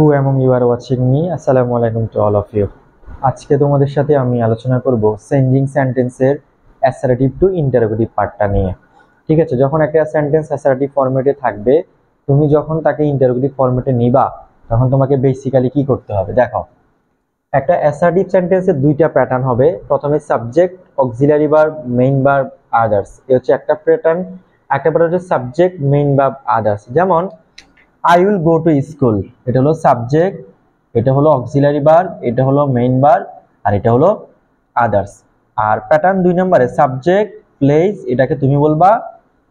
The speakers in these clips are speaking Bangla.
হু এবং ইউ আর ওয়াচিং মি। আসসালামু আলাইকুম টু অল অফ ইউ। আজকে তোমাদের সাথে আমি আলোচনা করব চেঞ্জিং সেন্টেন্সের অ্যাসার্টিভ টু ইন্টারোগেটিভ পার্টটা নিয়ে। ঠিক আছে, যখন একটা সেন্টেন্স অ্যাসার্টিভ ফরম্যাটে থাকবে, তুমি যখন তাকে ইন্টারোগেটিভ ফরম্যাটে নিবা, তখন তোমাকে বেসিক্যালি কি করতে হবে দেখো। একটা অ্যাসার্টিভ সেন্টেন্সের দুইটা প্যাটার্ন হবে। প্রথমে subject, auxiliary verb, main verb, others. এই হচ্ছে একটা প্যাটার্ন। একটা প্যাটার্ন হচ্ছে সাবজেক্ট, মেইন ভার্ব, আদার্স। যেমন I will go to school, এটা হলো সাবজেক্ট, এটা হলো অক্সিলারি ভার্ব, এটা হলো মেইন ভার্ব, আর এটা হলো আদার্স। আর প্যাটার্ন 2 নম্বরে সাবজেক্ট প্লেস, এটাকে তুমি বলবা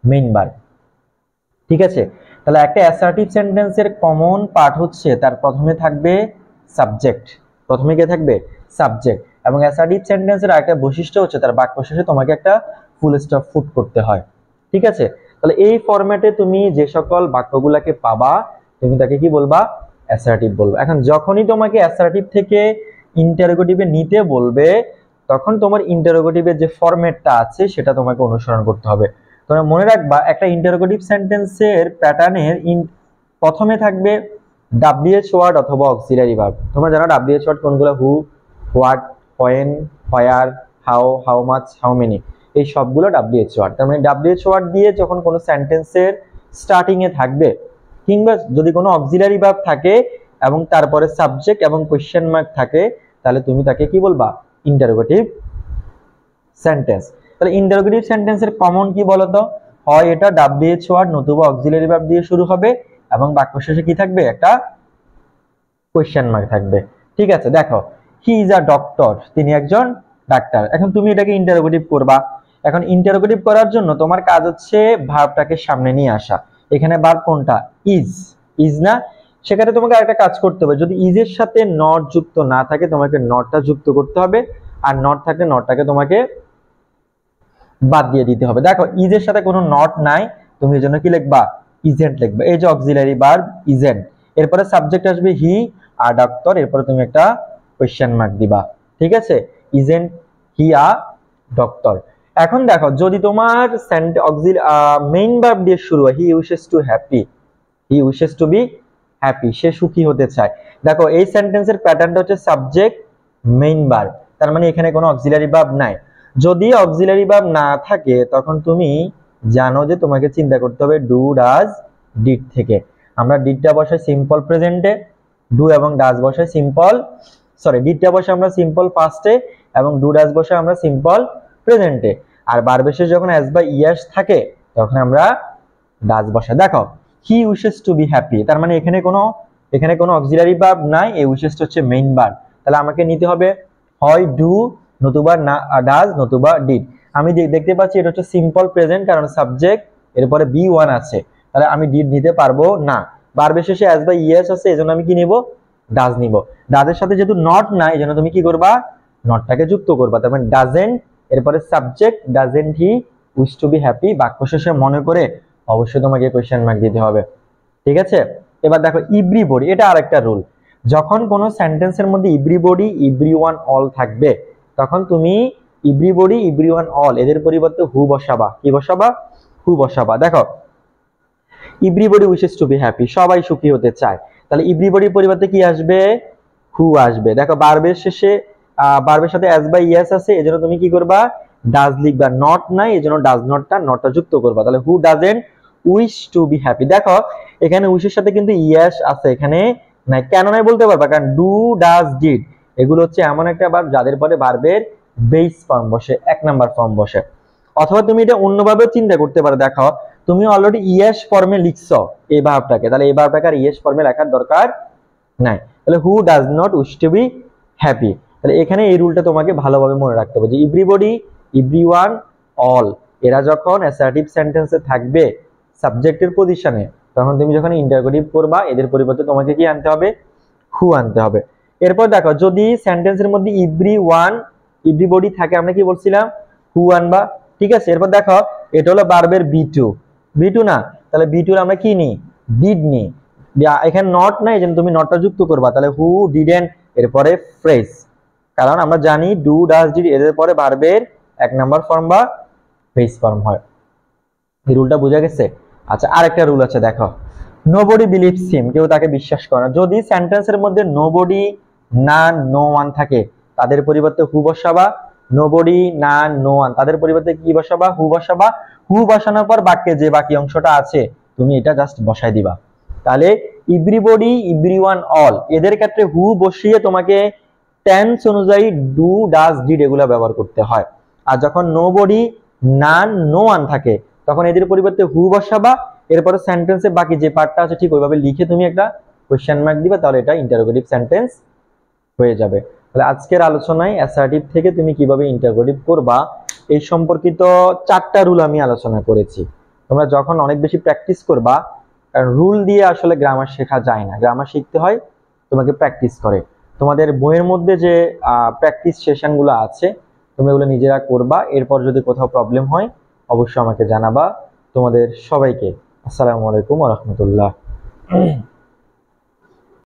মেইন ভার্ব। ঠিক আছে, তাহলে একটা অ্যাসার্টিভ সেন্টেন্সের কমন পার্ট হচ্ছে তার প্রথমে থাকবে সাবজেক্ট। প্রথমে কে থাকবে? সাবজেক্ট। এবং অ্যাসার্টিভ সেন্টেন্সের আরেকটা বৈশিষ্ট্য হচ্ছে তার বাক্য শেষে তোমাকে একটা ফুল স্টপ পুট করতে হয়। ঠিক আছে, তাহলে এই ফরম্যাটে তুমি যে সকল বাক্যগুলোকে পাবা, তুমি তাকে কি বলবা? অ্যাসার্টিভ বলবা। এখন যখনই তোমাকে অ্যাসার্টিভ থেকে ইন্টারোগেটিভে নিতে বলবে, তখন তোমার ইন্টারোগেটিভের যে ফরম্যাটটা আছে সেটা তোমাকে অনুসরণ করতে হবে। তোমরা মনে রাখবা, একটা ইন্টারোগেটিভ সেন্টেন্সের প্যাটার্নের প্রথমে থাকবে ডাব্লিউএইচ ওয়ার্ড অথবা অক্সিলারি ভার্ব। তোমরা জানো ডাব্লিউএইচ ওয়ার্ড কোনগুলো? Who, what, when, where, how, how much, how many. এই সবগুলো ডাব্লিউএইচ ওয়ার্ড। তার মানে ডাব্লিউএইচ ওয়ার্ড দিয়ে যখন কোনো সেন্টেন্সের স্টার্টিং এ থাকবে, কিংবা যদি কোনো অক্সিলারি ভার্ব থাকে এবং তারপরে সাবজেক্ট এবং কোয়েশ্চেন মার্ক থাকে, তাহলে তুমি তাকে কি বলবা? Interrogative sentence. তাহলে ইন্টারোগেটিভ সেন্টেন্সের কমন কি বলতো? হয় এটা ডাব্লিউএইচ ওয়ার্ড নতুবা অক্সিলারি ভার্ব দিয়ে শুরু হবে এবং বাক্য শেষে কি থাকবে? একটা কোয়েশ্চেন মার্ক থাকবে। ঠিক আছে, দেখো হি ইজ আ ডক্টর, তিনি একজন ডাক্তার। এখন তুমি এটাকে ইন্টারোগেটিভ করবা। এখন ইন্টারোগেটিভ করার জন্য তোমার কাজ হচ্ছে ভার্বটাকে সামনে নিয়ে আসা। এখানে ভার্ব কোনটা? ইজ। ইজ না? সেখানে তোমাকে আরেকটা কাজ করতে হবে, যদি ইজ এর সাথে নট যুক্ত না থাকে তোমাকে নটটা যুক্ত করতে হবে, আর নট থাকলে নটটাকে তোমাকে বাদ দিয়ে দিতে হবে। দেখো ইজ এর সাথে কোনো নট নাই, তুমি এর জন্য কি লিখবা? ইজেন্ট লিখবা। এই যে অক্সিলারি ভার্ব ইজেন্ট, এরপরে সাবজেক্ট আসবে হি আর ডক্টর, এরপরে তুমি একটা কোয়েশ্চেন মার্ক দিবা। ঠিক আছে, ইজেন্ট হি আ ডক্টর। এখন দেখো যদি তোমার মেইন ভার্ব দিয়ে শুরু হয়, he wishes to happy, he wishes to be happy, সে সুখী হতে চায়। দেখো এই সেন্টেন্সের প্যাটার্নটা হচ্ছে সাবজেক্ট, মেইন ভার্ব, তার মানে এখানে কোনো অক্সিলারি ভার্ব নাই। যদি অক্সিলারি ভার্ব না থাকে তখন তুমি জানো যে তোমাকে চিন্তা করতে হবে ডু, ডাজ, ডিড থেকে। আমরা ডিডটা বসাই সিম্পল প্রেজেন্টে, ডু এবং ডাজ বসাই সিম্পল, ডিডটা বসাই আমরা সিম্পল পাস্টে এবং ডু, ডাজ বসাই আমরা সিম্পল প্রেজেন্টে। আর ভার্বের শেষে যখন অ্যাস বা ইয়াস থাকে তখন আমরা ডাজ বসাই। দেখো হি উইশেস টু বি হ্যাপি, তার মানে এখানে কোনো অক্সিলারি ভার্ব নাই, এই উইশেসটা হচ্ছে মেইন ভার্ব। তাহলে আমাকে নিতে হবে হয় ডু নতুবা না ডাজ নতুবা ডিড। আমি দেখতে পাচ্ছি এটা হচ্ছে সিম্পল প্রেজেন্ট, কারণ সাবজেক্ট এরপরে বি ওয়ান আছে, তাহলে আমি ডিড নিতে পারবো না। ভার্বের শেষে অ্যাস বা ইয়েস আছে, এজন্য আমি কি নিব? ডাজ নিব। ডাজের সাথে যেহেতু নট নাই, এজন্য তুমি কি করবা? নটটাকে যুক্ত করবা। তার মানে ডাজেন্ট, এরপরে subject doesn't he wish to be happy, বাক্য শেষে মনে করে অবশ্যই তোমাকে কোয়েশ্চেন মার্ক দিতে হবে। ঠিক আছে, এবার দেখো এভরিবডি, এটা আরেকটা রুল। যখন কোনো সেন্টেন্সের মধ্যে এভরিবডি, এভরিওয়ান, অল থাকবে, তখন তুমি এভরিবডি, এভরিওয়ান, অল এদের পরিবর্তে হু বসাবা। কি বসাবা? হু বসাবা। দেখো everybody wishes to be happy, সবাই সুখী হতে চায়, তাহলে এভরিবডির পরিবর্তে কি আসবে? হু আসবে। দেখো ভার্বের শেষে ভার্বের সাথে অ্যাস বা ইয়েস আছে, এজন্য তুমি কি করবা? ডাজ লিখবা। নট নাই, এজন্য ডাজ নটটা যুক্ত করবা। তাহলে who doesn't wish to be happy. দেখো এখানে উইশের সাথে কিন্তু ইয়েস আছে, এখানে নাই। কেন নাই বলতে পারবা, কারণ ডু, ডাজ, ডিড এগুলো হচ্ছে এমন একটা ভার্ব যাদের পরে ভার্বের বেস ফর্ম বসে, 1 নাম্বার ফর্ম বসে। অথবা তুমি এটা অন্যভাবে চিন্তা করতে পারো। দেখো তুমি অলরেডি ইয়েস ফর্মে লিখছো এই ভার্বটাকে, তাহলে এই ভার্বটাকে আর ইয়েস ফর্মে লেখার দরকার নাই। তাহলে who does not wish to be happy. তাহলে এখানে এই রুলটা তোমাকে ভালোভাবে মনে রাখতে হবে যে এভরিবডি, এভরিওয়ান, অল এরা যখন অ্যাসার্টিভ সেন্টেন্সে থাকবে সাবজেক্টের পজিশনে, তখন তুমি যখন ইন্টারোগেটিভ করবা এদের পরিবর্তে তোমাকে কি আনতে হবে? হু আনতে হবে। এরপর দেখো যদি সেন্টেন্সের মধ্যে এভরিওয়ান, এভরিবডি থাকে, আমরা কি বলছিলাম? হু আনবা। ঠিক আছে, এরপর দেখো এটা হলো ভার্বের বি2, বি2 না, তাহলে বি2 আমরা কি নিই? ডিড নিই। এখানে নট নাই, যেন তুমি নটটা যুক্ত করবা। তাহলে হু, ডিডেন্ট, এরপরে ফ্রেজ, কারণ আমরা জানি ডু, ডাজ, ডিড এদের পরে ভার্বের 1 নাম্বার ফর্ম বা বেস ফর্ম হয়। এই রুলটা বোঝা গেছে? আচ্ছা, আরেকটা রুল আছে দেখো, নোবডি বিলিভস হিম, কেউ তাকে বিশ্বাস করে না। যদি সেন্টেন্সের মধ্যে নোবডি, নান, নো ওয়ান থাকে, তাদের পরিবর্তে হু বসাবা। নোবডি, নান, নো ওয়ান, তাদের পরিবর্তে কি বসাবা? হু বসাবা। হু বসানোর পর বাক্যে যে বাকি অংশটা আছে তুমি এটা জাস্ট বসাই দিবা। তাহলে এভরিবডি, এভরিওয়ান, অল, এদের ক্ষেত্রে হু বসিয়ে তোমাকে টেন্স অনুযায়ী ডু, ডাজ, ডিড এগুলো ব্যবহার করতে হয়। আর যখন নোবডি, নান, নো ওয়ান থাকে তখন এদের পরিবর্তে হু বসাবা, এরপরে সেন্টেন্সে বাকি যে পার্টটা আছে ঠিক ওইভাবে লিখে তুমি একটা কোশ্চেন মার্ক দিবা, তাহলে এটা ইন্টারোগেটিভ সেন্টেন্স হয়ে যাবে। তাহলে আজকের আলোচনায় অ্যাসার্টিভ থেকে তুমি কিভাবে ইন্টারোগেটিভ করবা এই সম্পর্কিত 4টা রুল আমি আলোচনা করেছি। তোমরা যখন অনেক বেশি প্র্যাকটিস করবা, কারণ রুল দিয়ে আসলে গ্রামার শেখা যায় না, গ্রামার শিখতে হয় তোমাকে প্র্যাকটিস করে। তোমাদের বইয়ের মধ্যে যে প্র্যাকটিস সেশনগুলো আছে তোমরা এগুলো নিজেরা করবা। এরপর যদি কোথাও প্রবলেম হয় অবশ্যই আমাকে জানাবা। তোমাদের সবাইকে আসসালামু আলাইকুম ওয়া রাহমাতুল্লাহ।